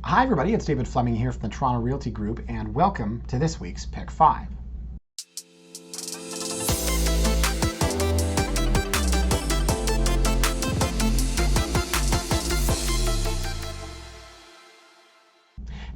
Hi everybody, it's David Fleming here from the Toronto Realty Group, and welcome to this week's Pick 5.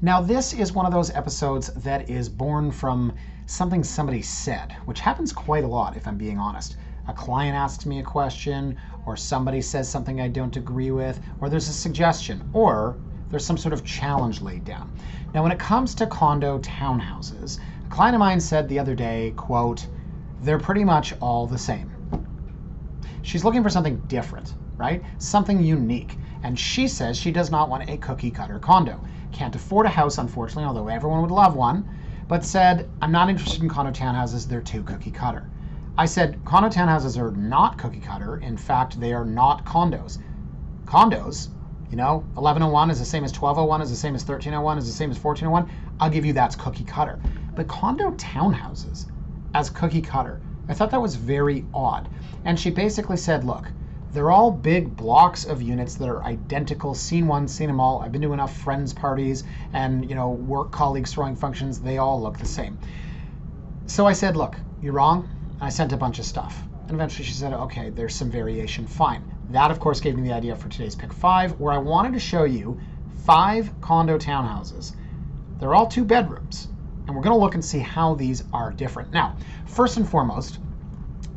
Now this is one of those episodes that is born from something somebody said, which happens quite a lot if I'm being honest. A client asks me a question, or somebody says something I don't agree with, or there's a suggestion, or there's some sort of challenge laid down. Now when it comes to condo townhouses, a client of mine said the other day, quote, "They're pretty much all the same." She's looking for something different, right? Something unique. And she says she does not want a cookie cutter condo. Can't afford a house, unfortunately, although everyone would love one, but said, "I'm not interested in condo townhouses, they're too cookie cutter." I said, condo townhouses are not cookie cutter. In fact, they are not condos. Condos, 1101 is the same as 1201, is the same as 1301, is the same as 1401. I'll give you that's cookie cutter. But condo townhouses as cookie cutter, I thought that was very odd. And she basically said, look, they're all big blocks of units that are identical, seen one, seen them all. I've been to enough friends parties and work colleagues throwing functions, they all look the same. So I said, look, you're wrong. I sent a bunch of stuff. And eventually she said, okay, there's some variation, fine. That, of course, gave me the idea for today's Pick 5, where I wanted to show you 5 condo townhouses. They're all 2 bedrooms, and we're going to look and see how these are different. Now, first and foremost,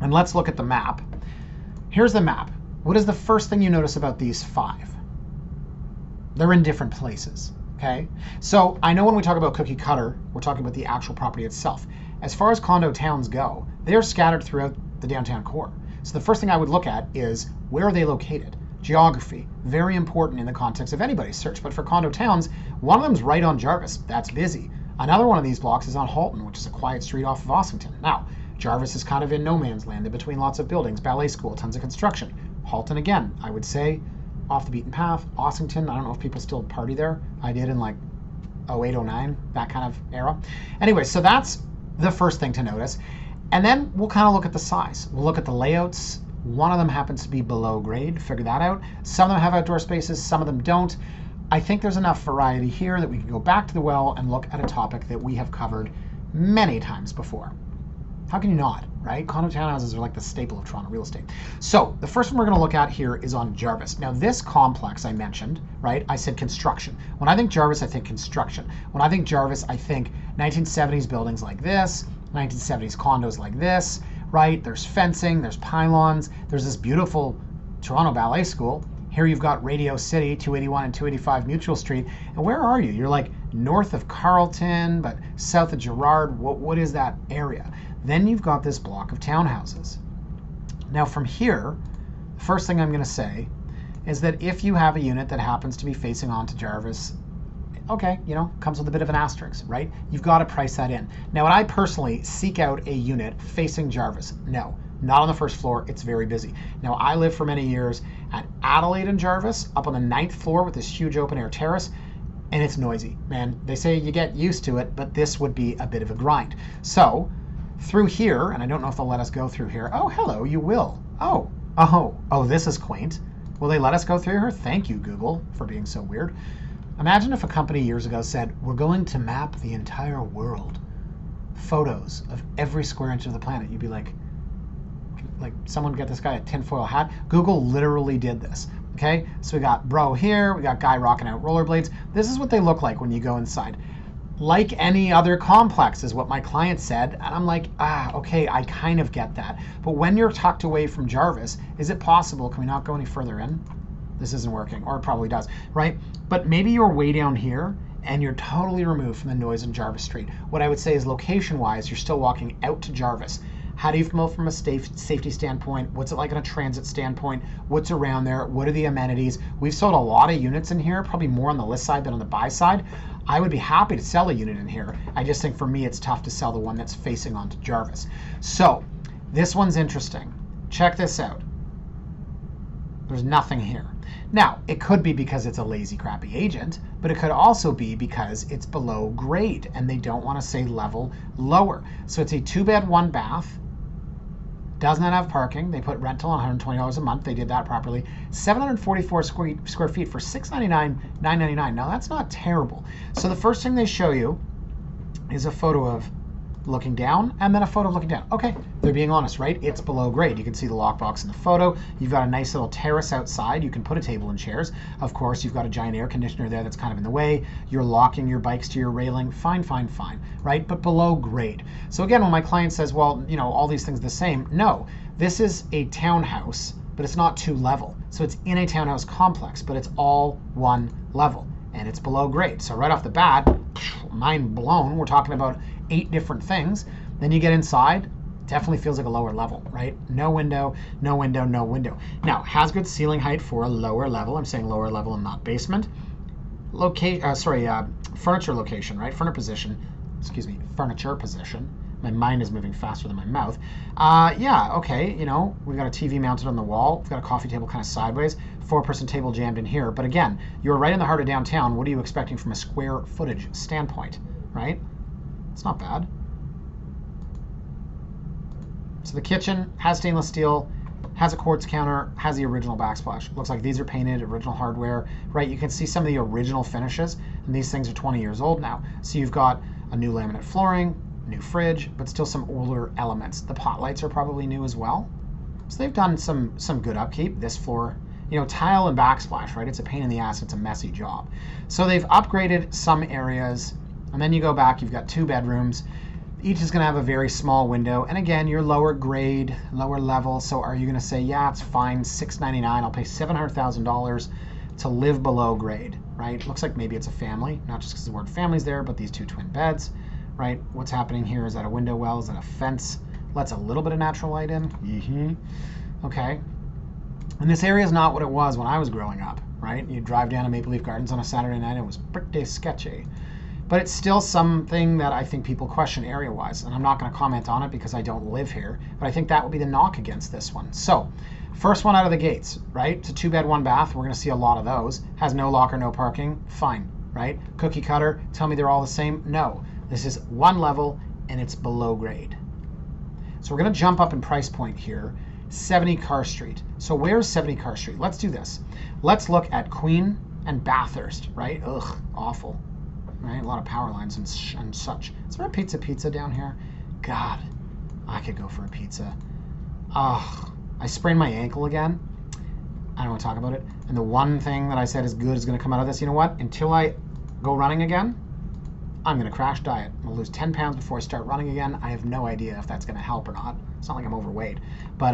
and let's look at the map. Here's the map. What is the first thing you notice about these 5? They're in different places, okay? So I know when we talk about cookie cutter, we're talking about the actual property itself. As far as condo towns go, they're scattered throughout the downtown core. So the first thing I would look at is where are they located? Geography, very important in the context of anybody's search. But for condo towns, one of them's right on Jarvis. That's busy. Another one of these blocks is on Halton, which is a quiet street off of Ossington. Now, Jarvis is kind of in no man's land, in between lots of buildings, ballet school, tons of construction. Halton, again, I would say off the beaten path. Ossington, I don't know if people still party there. I did in like 08, 09, that kind of era. Anyway, so that's the first thing to notice. And then we'll kind of look at the size. We'll look at the layouts. One of them happens to be below grade, figure that out. Some of them have outdoor spaces, some of them don't. I think there's enough variety here that we can go back to the well and look at a topic that we have covered many times before. How can you not, right? Condo townhouses are like the staple of Toronto real estate. So the first one we're going to look at here is on Jarvis. Now this complex I mentioned, right? I said construction. When I think Jarvis, I think construction. When I think Jarvis, I think 1970s buildings like this, 1970s condos like this, right? There's fencing, there's pylons, there's this beautiful Toronto Ballet School. Here you've got Radio City, 281 and 285 Mutual Street. And where are you? You're like north of Carlton, but south of Girard. What is that area? Then you've got this block of townhouses. Now from here, the first thing I'm going to say is that if you have a unit that happens to be facing onto Jarvis, okay, comes with a bit of an asterisk, right? You've got to price that in. Now, would I personally seek out a unit facing Jarvis? No, not on the first floor. It's very busy. Now, I lived for many years at Adelaide and Jarvis, up on the 9th floor with this huge open air terrace, and it's noisy, man. They say you get used to it, but this would be a bit of a grind. So, through here, and I don't know if they'll let us go through here. Oh, hello, you will. Oh, this is quaint. Will they let us go through here? Thank you, Google, for being so weird. Imagine if a company years ago said, we're going to map the entire world. Photos of every square inch of the planet. You'd be like someone get this guy a tinfoil hat. Google literally did this. Okay, so we got bro here, we got guy rocking out rollerblades. This is what they look like when you go inside. Like any other complex is what my client said. And I'm like, okay, I kind of get that. But when you're tucked away from Jarvis, is it possible, can we not go any further in? This isn't working, or it probably does, right? But maybe you're way down here and you're totally removed from the noise in Jarvis Street. What I would say is location-wise, you're still walking out to Jarvis. How do you feel from a safety standpoint? What's it like on a transit standpoint? What's around there? What are the amenities? We've sold a lot of units in here, probably more on the list side than on the buy side. I would be happy to sell a unit in here. I just think for me, it's tough to sell the one that's facing onto Jarvis. So this one's interesting. Check this out. There's nothing here. Now, it could be because it's a lazy, crappy agent, but it could also be because it's below grade and they don't want to say level lower. So it's a 2-bed, 1-bath. Does not have parking. They put rental on $120 a month. They did that properly. 744 square feet for $699, $999. Now that's not terrible. So the first thing they show you is a photo of looking down and then a photo of looking down. Okay, they're being honest, right? It's below grade. You can see the lockbox in the photo. You've got a nice little terrace outside. You can put a table and chairs. Of course, you've got a giant air conditioner there that's kind of in the way. You're locking your bikes to your railing. Fine, fine, fine, right? But below grade. So again, when my client says, well, you know, all these things are the same. No, this is a townhouse, but it's not 2-level. So it's in a townhouse complex, but it's all 1 level and it's below grade. So right off the bat, mind blown. We're talking about 8 different things. Then you get inside, definitely feels like a lower level, right? No window, no window, no window. Now, has good ceiling height for a lower level. I'm saying lower level and not basement. Furniture location, right? Furniture position. My mind is moving faster than my mouth. Yeah, okay, you know, we've got a TV mounted on the wall. We've got a coffee table kind of sideways. 4-person table jammed in here. But again, you're right in the heart of downtown. What are you expecting from a square footage standpoint, right? It's not bad. So the kitchen has stainless steel, has a quartz counter, has the original backsplash. Looks like these are painted, original hardware, right? You can see some of the original finishes, and these things are 20 years old now. So you've got a new laminate flooring, new fridge, but still some older elements. The pot lights are probably new as well. So they've done some good upkeep. This floor, you know, tile and backsplash, right? It's a pain in the ass. It's a messy job. So they've upgraded some areas, and then you go back, you've got 2 bedrooms. Each is going to have a very small window. And again, you're lower grade, lower level. So are you going to say, yeah, it's fine, $699, I'll pay $700,000 to live below grade, right? Looks like maybe it's a family, not just because the word family's there, but these 2 twin beds, right? What's happening here? Is that a window well? Is that a fence? Lets a little bit of natural light in. Okay. And this area is not what it was when I was growing up, right? You drive down to Maple Leaf Gardens on a Saturday night, it was pretty sketchy. But it's still something that I think people question area-wise, and I'm not going to comment on it because I don't live here, but I think that would be the knock against this one. So, first one out of the gates, right? It's a 2-bed, 1-bath. We're going to see a lot of those. Has no locker, no parking. Fine, right? Cookie cutter. Tell me they're all the same. No, this is 1 level, and it's below grade. So we're going to jump up in price point here. 70 Carr Street. So where's 70 Carr Street? Let's do this. Let's look at Queen and Bathurst, right? Ugh, awful. Right? A lot of power lines and such. Is there a pizza down here? God, I could go for a pizza. Ugh, I sprained my ankle again. I don't want to talk about it. And the one thing that I said is good is going to come out of this. You know what? Until I go running again, I'm going to crash diet. I'm going to lose 10 pounds before I start running again. I have no idea if that's going to help or not. It's not like I'm overweight. But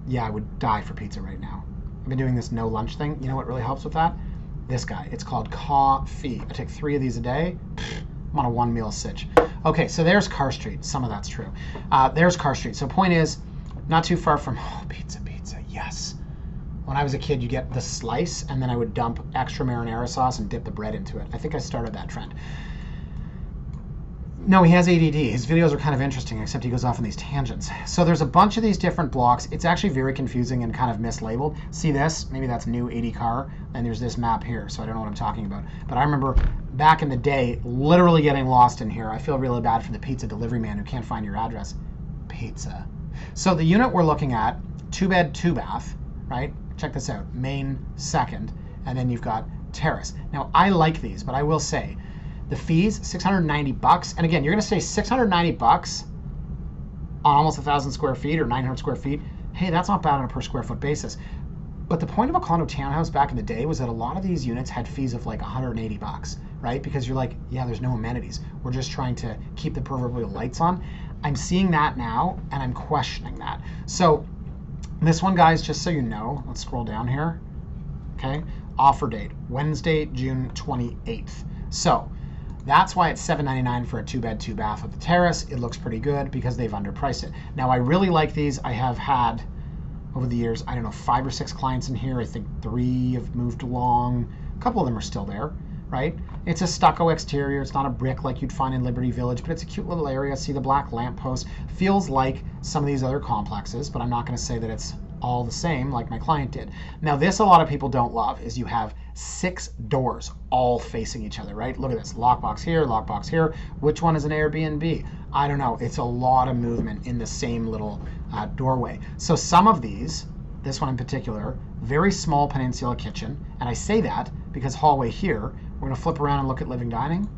yeah, I would die for pizza right now. I've been doing this no lunch thing. You know what really helps with that? This guy. It's called coffee. I take 3 of these a day. I'm on a 1-meal sitch. Okay, so there's Carr Street. Some of that's true. There's Carr Street. So point is, not too far from, pizza, yes. When I was a kid, you get the slice, and then I would dump extra marinara sauce and dip the bread into it. I think I started that trend. No, he has ADD. His videos are kind of interesting, except he goes off on these tangents. So there's a bunch of these different blocks. It's actually very confusing and kind of mislabeled. See this? Maybe that's new 80 Carr, and there's this map here, so I don't know what I'm talking about. But I remember back in the day, literally getting lost in here. I feel really bad for the pizza delivery man who can't find your address. Pizza. So the unit we're looking at, 2-bed, 2-bath, right? Check this out. Main, second, and then you've got terrace. Now, I like these, but I will say, the fees, $690. And again, you're going to say $690 on almost 1,000 square feet or 900 square feet. Hey, that's not bad on a per square foot basis. But the point of a condo townhouse back in the day was that a lot of these units had fees of like $180, right? Because you're like, yeah, there's no amenities. We're just trying to keep the proverbial lights on. I'm seeing that now, and I'm questioning that. So this one, guys, just so you know, let's scroll down here. Okay, offer date, Wednesday, June 28th. So that's why it's $799 for a 2-bed, 2-bath with the terrace. It looks pretty good because they've underpriced it. Now, I really like these. I have had, over the years, I don't know, 5 or 6 clients in here. I think 3 have moved along. A couple of them are still there, right? It's a stucco exterior. It's not a brick like you'd find in Liberty Village, but it's a cute little area. See the black lamppost. Feels like some of these other complexes, but I'm not going to say that it's all the same like my client did. Now, this a lot of people don't love is you have 6 doors all facing each other, right? Look at this, lockbox here. Which one is an Airbnb? I don't know. It's a lot of movement in the same little doorway. So some of these, this one in particular, very small peninsula kitchen. And I say that because hallway here, we're gonna flip around and look at living dining,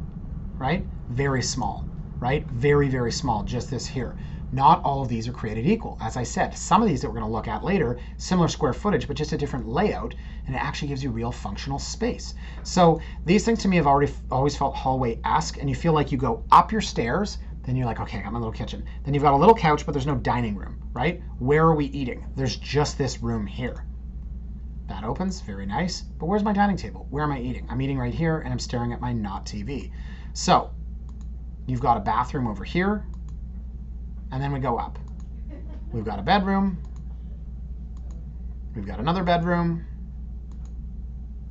right? Very small, right? Very, very small, just this here. Not all of these are created equal. As I said, some of these that we're gonna look at later, similar square footage, but just a different layout, and it actually gives you real functional space. So these things to me have always felt hallway-esque, and you feel like you go up your stairs, then you're like, okay, I got my little kitchen. Then you've got a little couch, but there's no dining room, right? Where are we eating? There's just this room here. That opens, very nice. But where's my dining table? Where am I eating? I'm eating right here, and I'm staring at my not TV. So you've got a bathroom over here, and then we go up. We've got a bedroom, we've got another bedroom,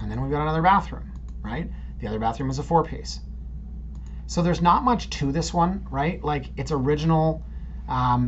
and then we've got another bathroom, right? The other bathroom is a 4-piece. So there's not much to this one, right? Like, it's original.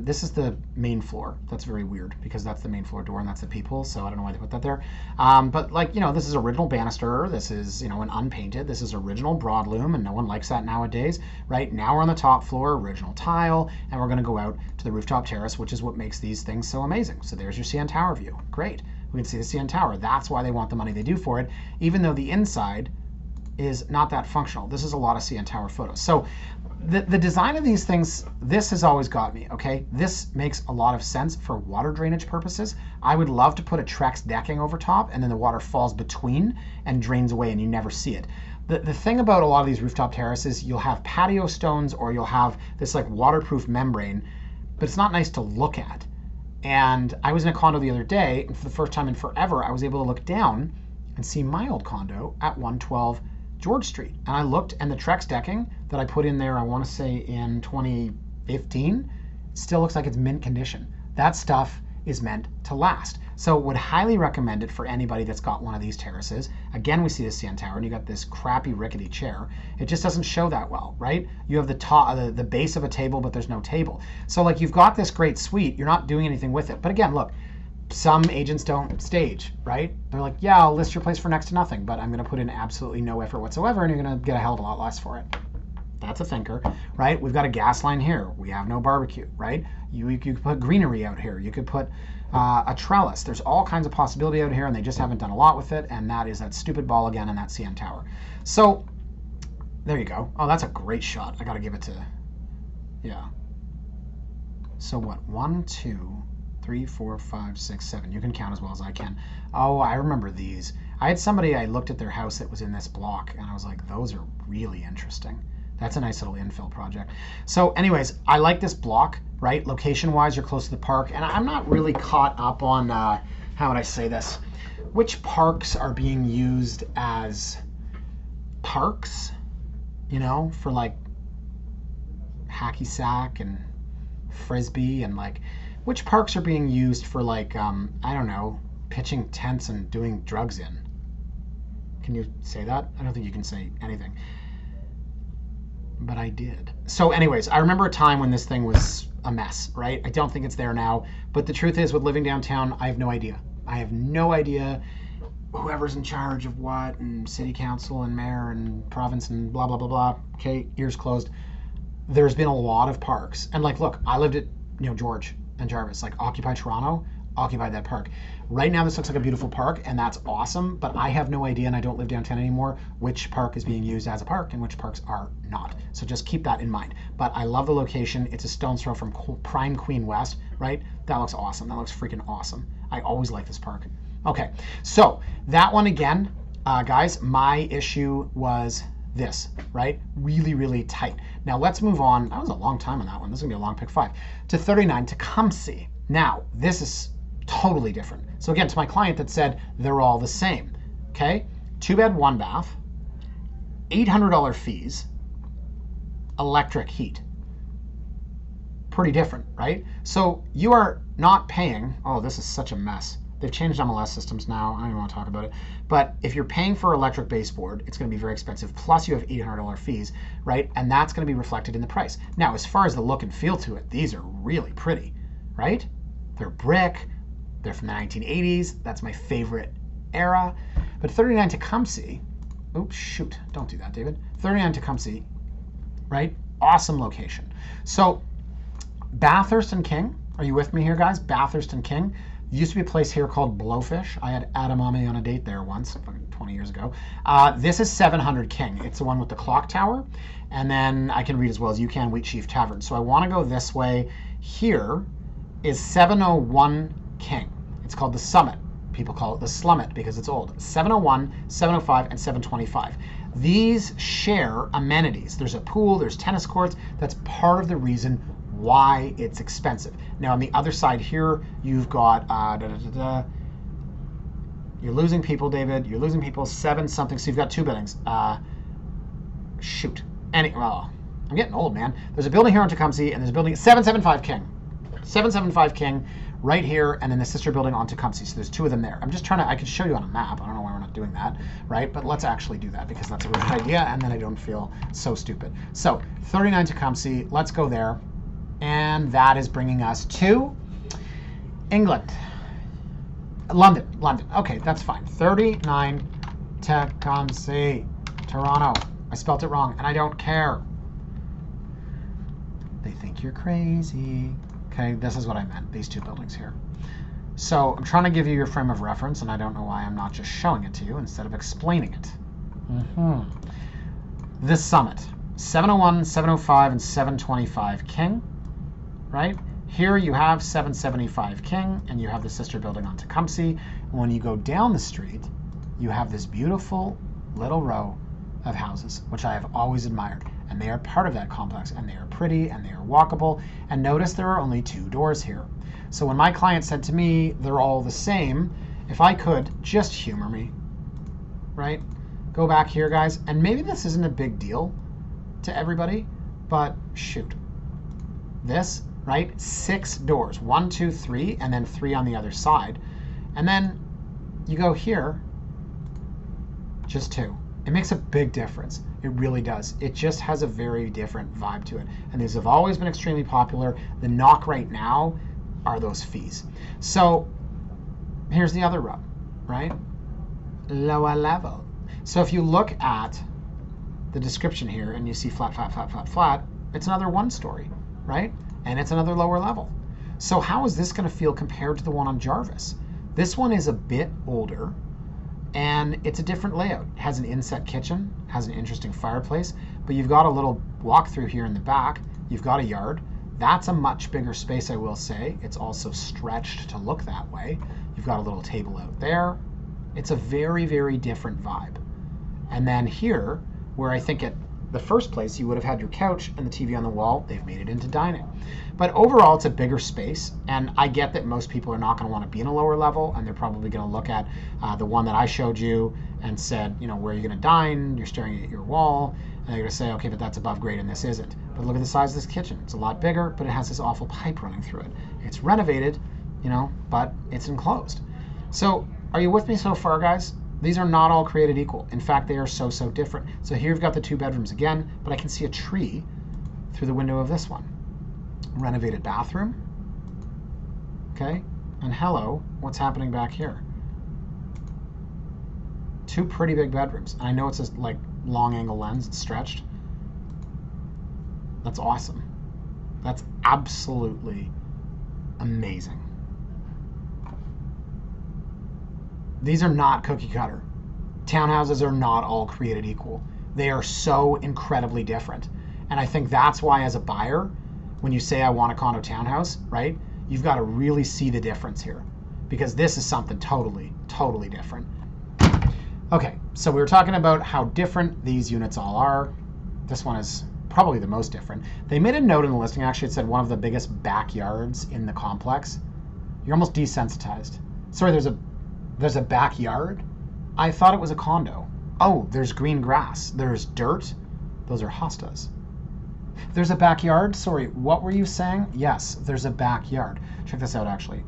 This is the main floor. That's very weird because that's the main floor door and that's the peephole. So I don't know why they put that there. But like, this is original banister. This is, an unpainted. This is original broadloom, and no one likes that nowadays, right? Now we're on the top floor, original tile, and we're going to go out to the rooftop terrace, which is what makes these things so amazing. So there's your CN Tower view. Great. We can see the CN Tower. That's why they want the money they do for it, even though the inside is not that functional. This is a lot of CN Tower photos. So the design of these things, this has always got me, okay? This makes a lot of sense for water drainage purposes. I would love to put a Trex decking over top, and then the water falls between and drains away and you never see it. The thing about a lot of these rooftop terraces, you'll have patio stones or you'll have this like waterproof membrane, but it's not nice to look at. And I was in a condo the other day, and for the first time in forever, I was able to look down and see my old condo at 112 George Street. And I looked, and the Trex decking that I put in there, I want to say in 2015, still looks like it's mint condition. That stuff is meant to last. So would highly recommend it for anybody that's got one of these terraces. Again, we see the CN Tower, and you got this crappy rickety chair. It just doesn't show that well, right? You have the top, the base of a table, but there's no table. So like, you've got this great suite, you're not doing anything with it. But again, look, some agents don't stage, right? They're like, yeah, I'll list your place for next to nothing, but I'm going to put in absolutely no effort whatsoever, and you're going to get a hell of a lot less for it. That's a thinker, right? We've got a gas line here. We have no barbecue, right? You could put greenery out here. You could put a trellis. There's all kinds of possibility out here, and they just haven't done a lot with it, and that is that stupid ball again and that CN Tower. So there you go. Oh, that's a great shot. I got to give it to, yeah. So what? 1, 2, 3, 4, 5, 6, 7. You can count as well as I can. Oh, I remember these. I had somebody, I looked at their house that was in this block, and I was like, those are really interesting. That's a nice little infill project. So anyways, I like this block, right? Location-wise, you're close to the park, and I'm not really caught up on, how would I say this? Which parks are being used as parks, for like hacky sack and frisbee, and like, which parks are being used for like, I don't know, pitching tents and doing drugs in? Can you say that? I don't think you can say anything. But I did. So anyways, I remember a time when this thing was a mess, right? I don't think it's there now. But the truth is, with living downtown, I have no idea. I have no idea whoever's in charge of what, and city council and mayor and province and blah, blah, blah, blah. Okay, ears closed. There's been a lot of parks. And like, look, I lived at, George and Jarvis, like Occupy Toronto, occupied that park. Right now, this looks like a beautiful park, and that's awesome, but I have no idea, and I don't live downtown anymore, which park is being used as a park and which parks are not. So just keep that in mind. But I love the location. It's a stone's throw from prime Queen West, right? That looks awesome. That looks freaking awesome. I always like this park. Okay, so that one again, guys, my issue was this, right? Really, really tight. Now let's move on. That was a long time on that one. This is gonna be a long pick 5. To 39 Tecumseh. Now, this is totally different. So again, to my client that said they're all the same, okay? 2-bed, 1-bath, $800 fees, electric heat. Pretty different, right? So you are not paying, oh, this is such a mess. They've changed MLS systems now. I don't even want to talk about it. But if you're paying for electric baseboard, it's going to be very expensive. Plus you have $800 fees, right? And that's going to be reflected in the price. Now, as far as the look and feel to it, these are really pretty, right? They're brick. They're from the 1980s. That's my favorite era. But 39 Tecumseh, oops, shoot, don't do that, David. 39 Tecumseh, right? Awesome location. So Bathurst and King, Are you with me here, guys? Bathurst and King. There used to be a place here called Blowfish. I had Adamami on a date there once, 20 years ago. This is 700 King. It's the one with the clock tower. And then I can read as well as you can, Wheatsheaf Tavern. So I want to go this way. Here is 701 King. It's called the Summit. People call it the Slummit because it's old. 701, 705, and 725. These share amenities. There's a pool, there's tennis courts. That's part of the reason why it's expensive. Now on the other side here, you've got, you're losing people, David. You're losing people, 7 something. So you've got 2 buildings. Shoot. Well, I'm getting old, man. There's a building here on Tecumseh, and there's a building 775 King. 775 King right here, and then the sister building on Tecumseh. So there's 2 of them there. I'm just trying to, I could show you on a map. I don't know why we're not doing that, right? But let's actually do that because that's a really good idea, and then I don't feel so stupid. So 39 Tecumseh, let's go there. And that is bringing us to England. London. Okay, that's fine. 39 Tecumseh, Toronto. I spelt it wrong, and I don't care. They think you're crazy. Okay, this is what I meant, these 2 buildings here. So I'm trying to give you your frame of reference, and I don't know why I'm not just showing it to you instead of explaining it. This Summit, 701, 705, and 725 King, right? Here you have 775 King, and you have the sister building on Tecumseh. And when you go down the street, you have this beautiful little row of houses, which I have always admired. And they are part of that complex, and they are pretty, and they are walkable. And notice there are only 2 doors here. So when my client said to me, they're all the same, if I could just humor me, right? Go back here, guys. And maybe this isn't a big deal to everybody, but shoot. This, right? 6 doors, 1, 2, 3, and then 3 on the other side. And then you go here, just 2. It makes a big difference. It really does. It just has a very different vibe to it. And these have always been extremely popular. The knock right now are those fees. So here's the other rub, right? Lower level. So if you look at the description here and you see flat, flat, flat, flat, flat, it's another 1 story, right? And it's another lower level. So how is this going to feel compared to the one on Jarvis? This one is a bit older, and it's a different layout. It has an inset kitchen, has an interesting fireplace, but you've got a little walk-through here in the back. You've got a yard. That's a much bigger space, I will say. It's also stretched to look that way. You've got a little table out there. It's a very, very different vibe. And then here, where I think at the first place you would have had your couch and the TV on the wall, they've made it into dining. But overall, it's a bigger space, and I get that most people are not going to want to be in a lower level, and they're probably going to look at the one that I showed you and said, you know, where are you going to dine? You're staring at your wall, and they're going to say, okay, but that's above grade and this isn't. But look at the size of this kitchen. It's a lot bigger, but it has this awful pipe running through it. It's renovated, you know, but it's enclosed. So are you with me so far, guys? These are not all created equal. In fact, they are so different. So here you've got the 2 bedrooms again, but I can see a tree through the window of this one. Renovated bathroom. Okay, and hello, what's happening back here? 2 pretty big bedrooms. And I know it's a like long angle lens, it's stretched. That's awesome. That's absolutely amazing. These are not cookie cutter. Townhouses are not all created equal. They are so incredibly different. And I think that's why as a buyer, when you say I want a condo townhouse, right, you've got to really see the difference here, because this is something totally different. Okay, so we were talking about how different these units all are. This one is probably the most different. They made a note in the listing, actually, it said one of the biggest backyards in the complex. You're almost desensitized. Sorry, there's a backyard? I thought it was a condo. Oh, there's green grass. There's dirt. Those are hostas. There's a backyard? Sorry, what were you saying? Yes, there's a backyard. Check this out, actually.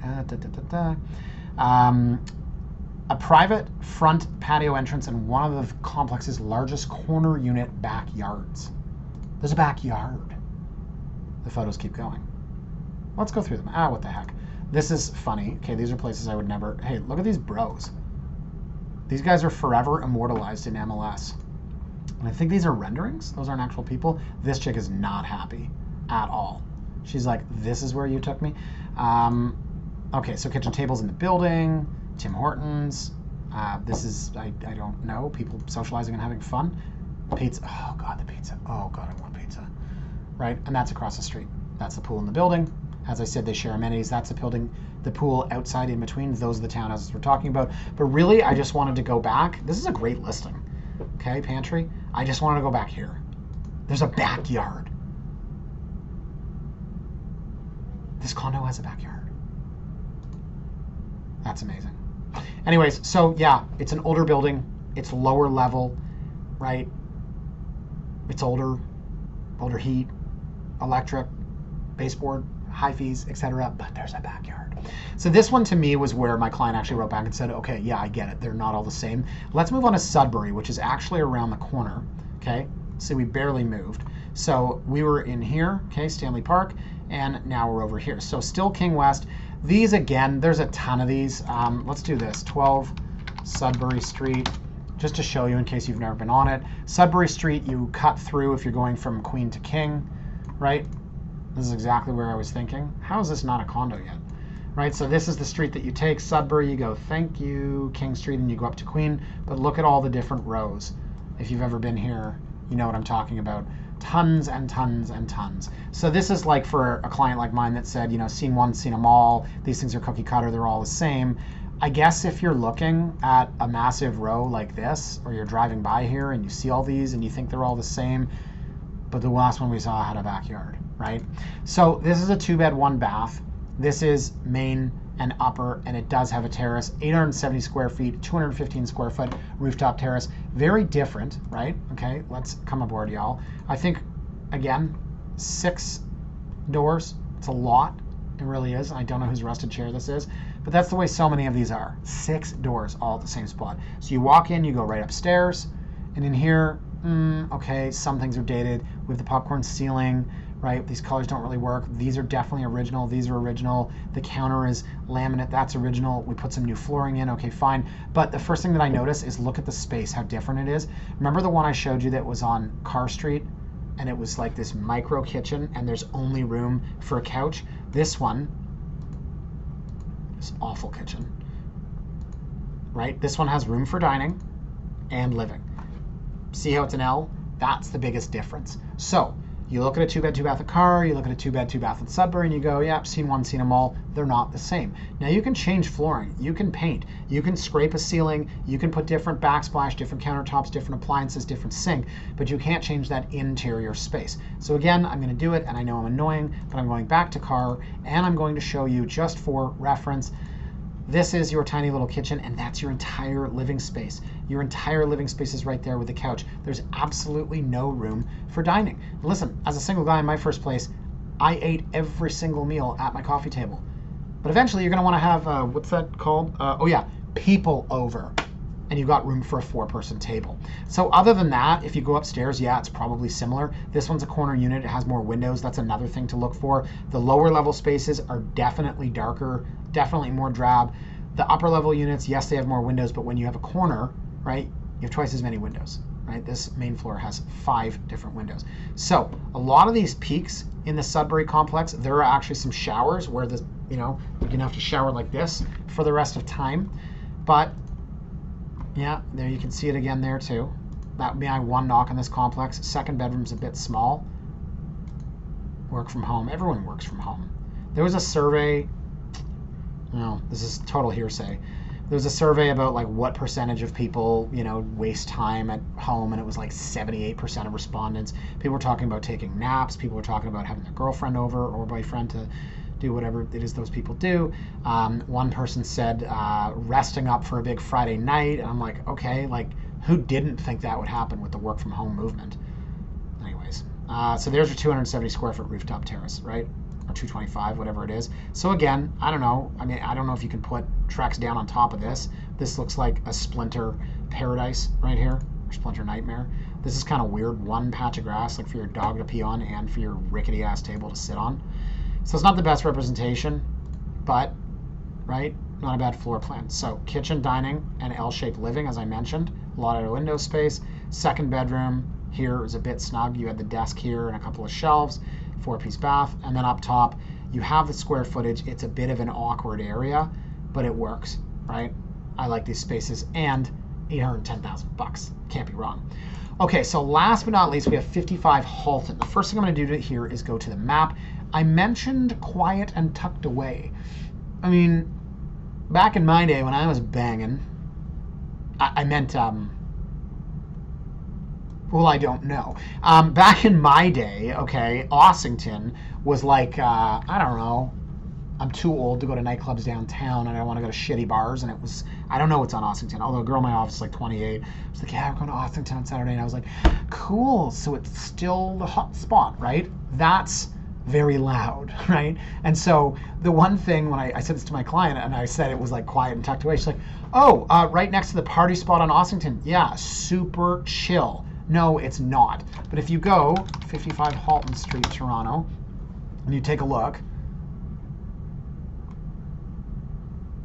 A private front patio entrance in one of the complex's largest corner unit backyards. There's a backyard. The photos keep going. Let's go through them. What the heck. This is funny. Okay, these are places I would never... Hey, look at these bros. These guys are forever immortalized in MLS. And I think these are renderings. Those aren't actual people. This chick is not happy at all. She's like, this is where you took me. Okay, so kitchen tables in the building, Tim Hortons. This is, I don't know, people socializing and having fun. Pizza, oh God, the pizza. Oh God, I want pizza. Right, and that's across the street. That's the pool in the building. As I said, they share amenities. That's the building, the pool outside in between. Those are the townhouses we're talking about. But really, I just wanted to go back. This is a great listing. Okay, pantry. I just wanted to go back here. There's a backyard. This condo has a backyard. That's amazing. Anyways, so yeah, it's an older building. It's lower level, right? It's older heat, electric, baseboard, high fees, etc. But there's a backyard. So this one to me was where my client actually wrote back and said, okay, yeah, I get it. They're not all the same. Let's move on to Sudbury, which is actually around the corner. Okay, see, we barely moved. So we were in here, okay, Stanley Park, and now we're over here. So still King West. These, again, there's a ton of these. Let's do this, 12 Sudbury Street, just to show you in case you've never been on it. Sudbury Street, you cut through if you're going from Queen to King, right? This is exactly where I was thinking. How is this not a condo yet? Right, so this is the street that you take. Sudbury, you go, thank you, King Street, and you go up to Queen. But look at all the different rows. If you've ever been here, you know what I'm talking about. Tons and tons and tons. So this is like for a client like mine that said, you know, seen one, seen them all. These things are cookie cutter. They're all the same. I guess if you're looking at a massive row like this, or you're driving by here and you see all these and you think they're all the same, but the last one we saw had a backyard, right? So this is a 2-bed, 1-bath. This is main and upper, and it does have a terrace, 870 square feet, 215 square foot rooftop terrace. Very different, right? Okay, let's come aboard, y'all. I think, again, 6 doors. It's a lot. It really is. I don't know whose rusted chair this is, but that's the way so many of these are. 6 doors all at the same spot. So you walk in, you go right upstairs, and in here, okay, some things are dated. We have the popcorn ceiling, right? These colors don't really work. These are definitely original. These are original. The counter is laminate. That's original. We put some new flooring in. Okay, fine. But the first thing that I notice is look at the space, how different it is. Remember the one I showed you that was on Carr Street? And it was like this micro kitchen and there's only room for a couch. This one, this awful kitchen, right? This one has room for dining and living. See how it's an L? That's the biggest difference. So you look at a 2-bed, 2-bath at Carr, you look at a 2-bed, 2-bath at Sudbury, and you go, yeah, seen one, seen them all. They're not the same. Now you can change flooring, you can paint, you can scrape a ceiling, you can put different backsplash, different countertops, different appliances, different sink, but you can't change that interior space. So again, I'm gonna do it, and I know I'm annoying, but I'm going back to Carr, and I'm going to show you just for reference. This is your tiny little kitchen, and that's your entire living space. Your entire living space is right there with the couch. There's absolutely no room for dining. Listen, as a single guy in my first place, I ate every single meal at my coffee table. But eventually you're gonna wanna have, what's that called? Oh yeah, people over. And you've got room for a 4-person table. So other than that, if you go upstairs, yeah, it's probably similar. This one's a corner unit, it has more windows. That's another thing to look for. The lower level spaces are definitely darker, definitely more drab. The upper level units, yes, they have more windows, but when you have a corner, right, you have twice as many windows, right? This main floor has 5 different windows. So a lot of these peaks in the Sudbury complex, there are actually some showers where the, you know, you're gonna have to shower like this for the rest of time. But yeah, there you can see it again there too. That would be my one knock on this complex. 2nd bedroom's a bit small. Work from home. Everyone works from home. There was a survey. No, this is total hearsay. There was a survey about like what percentage of people, you know, waste time at home, and it was like 78% of respondents. People were talking about taking naps. People were talking about having their girlfriend over or boyfriend to do whatever it is those people do. One person said resting up for a big Friday night, and I'm like, okay, like who didn't think that would happen with the work from home movement? Anyways, so there's your 270 square foot rooftop terrace, right? Or 225, whatever it is. So again, I don't know. I mean, I don't know if you can put Trex down on top of this. This looks like a Splinter Paradise right here, or Splinter Nightmare. This is kind of weird. One patch of grass, like for your dog to pee on and for your rickety ass table to sit on. So it's not the best representation, but, right, not a bad floor plan. So kitchen, dining, and L-shaped living, as I mentioned. A lot of window space. 2nd bedroom here is a bit snug. You had the desk here and a couple of shelves. 4-piece bath. And then up top, You have the square footage. It's a bit of an awkward area, but it works, right? I like these spaces, and $810,000. Can't be wrong. Okay, so last but not least, we have 55 Halton. The first thing I'm going to do here is go to the map. I mentioned quiet and tucked away. I mean, back in my day when I was banging, I meant, well, I don't know. Back in my day, okay, Ossington was like, I don't know, I'm too old to go to nightclubs downtown, and I want to go to shitty bars, and it was, I don't know what's on Ossington, although a girl in my office is like 28, was like, yeah, we're going to Ossington on Saturday, and I was like, cool, so it's still the hot spot, right? That's very loud, right? And so the one thing when I said this to my client, and I said it was like quiet and tucked away, she's like, oh, right next to the party spot on Ossington, yeah, super chill. No, it's not. But if you go 55 Halton Street, Toronto, and you take a look,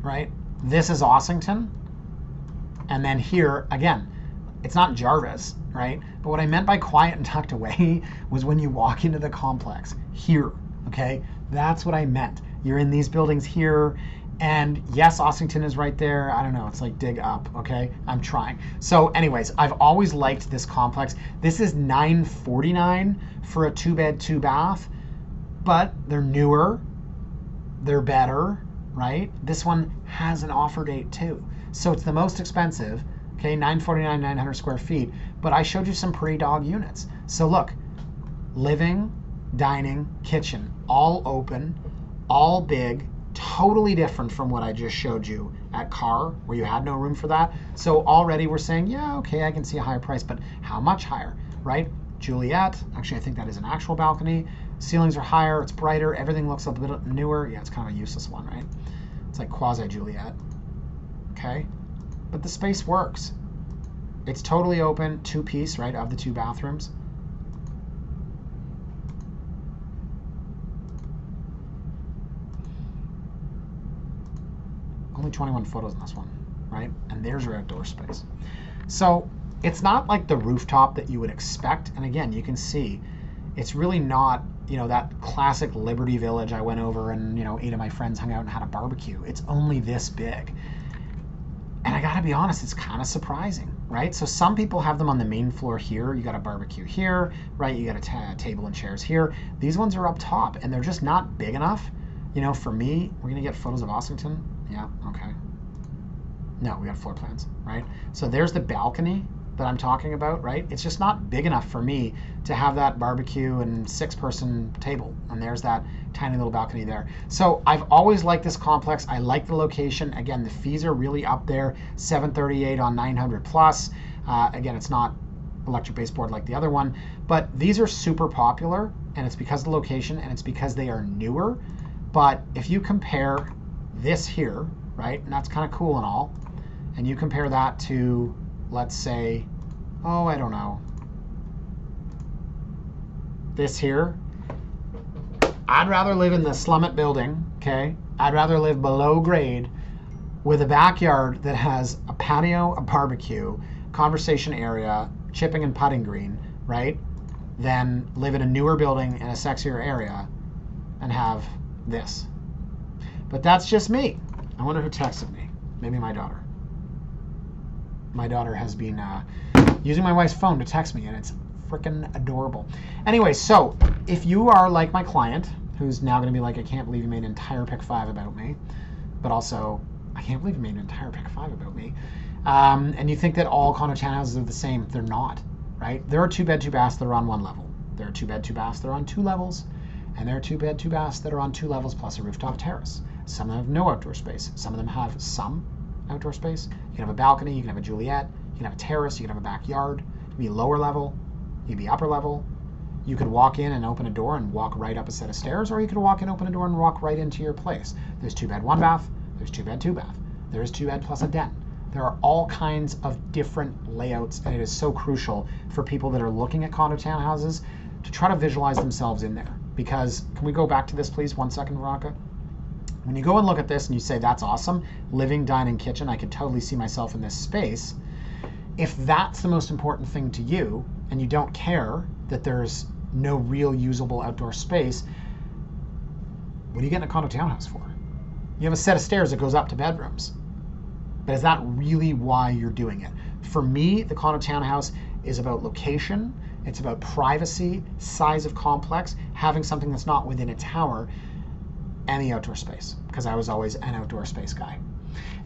right? This is Ossington. And then here, again, it's not Jarvis, right? But what I meant by quiet and tucked away was when you walk into the complex here, okay? That's what I meant. You're in these buildings here, and yes, Ossington is right there. I don't know, it's like dig up, okay? I'm trying. So anyways, I've always liked this complex. This is $949 for a 2-bed, 2-bath, but they're newer, they're better, right? This one has an offer date too. So it's the most expensive, okay, $949, 900 square feet, but I showed you some pretty dog units. So look, living, dining, kitchen, all open, all big, totally different from what I just showed you at Carr, where you had no room for that. So already we're saying, yeah, okay, I can see a higher price, but how much higher, right? Juliet, actually I think that is an actual balcony. Ceilings are higher, it's brighter, everything looks a bit newer. Yeah, it's kind of a useless one, right? It's like quasi-Juliet, okay? But the space works. It's totally open, 2-piece, right, of the 2 bathrooms. Only 21 photos in this one, right? And there's your outdoor space. So it's not like the rooftop that you would expect. And again, you can see it's really not, you know, that classic Liberty Village I went over and, you know, 8 of my friends hung out and had a barbecue. It's only this big. And I gotta be honest, it's kind of surprising, right? So some people have them on the main floor here. You got a barbecue here, right? You got a table and chairs here. These ones are up top, and they're just not big enough. You know, for me, we're gonna get photos of Ossington. Yeah, okay. No, we got floor plans, right? So there's the balcony that I'm talking about, right? It's just not big enough for me to have that barbecue and 6-person table. And there's that tiny little balcony there. So I've always liked this complex. I like the location. Again, the fees are really up there, $738 on 900 plus. Again, it's not electric baseboard like the other one, but these are super popular, and it's because of the location, and it's because they are newer. But if you compare this here, right, and that's kind of cool and all, and you compare that to, let's say, oh, I don't know, this here, I'd rather live in the Slummet building, okay? I'd rather live below grade with a backyard that has a patio, a barbecue, conversation area, chipping and putting green, right? Than live in a newer building in a sexier area and have this. But that's just me. I wonder who texted me. Maybe my daughter. My daughter has been using my wife's phone to text me, and it's freaking adorable. Anyway, so if you are like my client, who's now going to be like, I can't believe you made an entire pick 5 about me, but also, I can't believe you made an entire pick 5 about me, and you think that all condo townhouses are the same, they're not, right? There are 2-bed, 2-baths that are on 1 level. There are 2-bed, 2-baths that are on 2 levels, and there are 2-bed, 2-baths that are on 2 levels plus a rooftop terrace. Some of them have no outdoor space. Some of them have some outdoor space. You can have a balcony, you can have a Juliet, you can have a terrace, you can have a backyard. You can be lower level, you can be upper level. You could walk in and open a door and walk right up a set of stairs, or you could walk in, open a door, and walk right into your place. There's 2-bed, 1-bath, there's 2-bed, 2-bath. There's 2-bed plus a den. There are all kinds of different layouts, and it is so crucial for people that are looking at condo townhouses to try to visualize themselves in there. Because, can we go back to this please, 1 second, Veronica? When you go and look at this and you say, that's awesome, living, dining, kitchen, I could totally see myself in this space. If that's the most important thing to you, and you don't care that there's no real usable outdoor space, What are you getting a condo townhouse for? You have a set of stairs that goes up to bedrooms. But is that really why you're doing it? For me, the condo townhouse is about location. It's about privacy, size of complex, having something that's not within a tower, and the outdoor space, because I was always an outdoor space guy.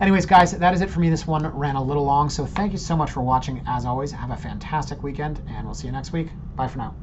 Anyways, guys, that is it for me. This one ran a little long, so thank you so much for watching. As always, have a fantastic weekend, and we'll see you next week. Bye for now.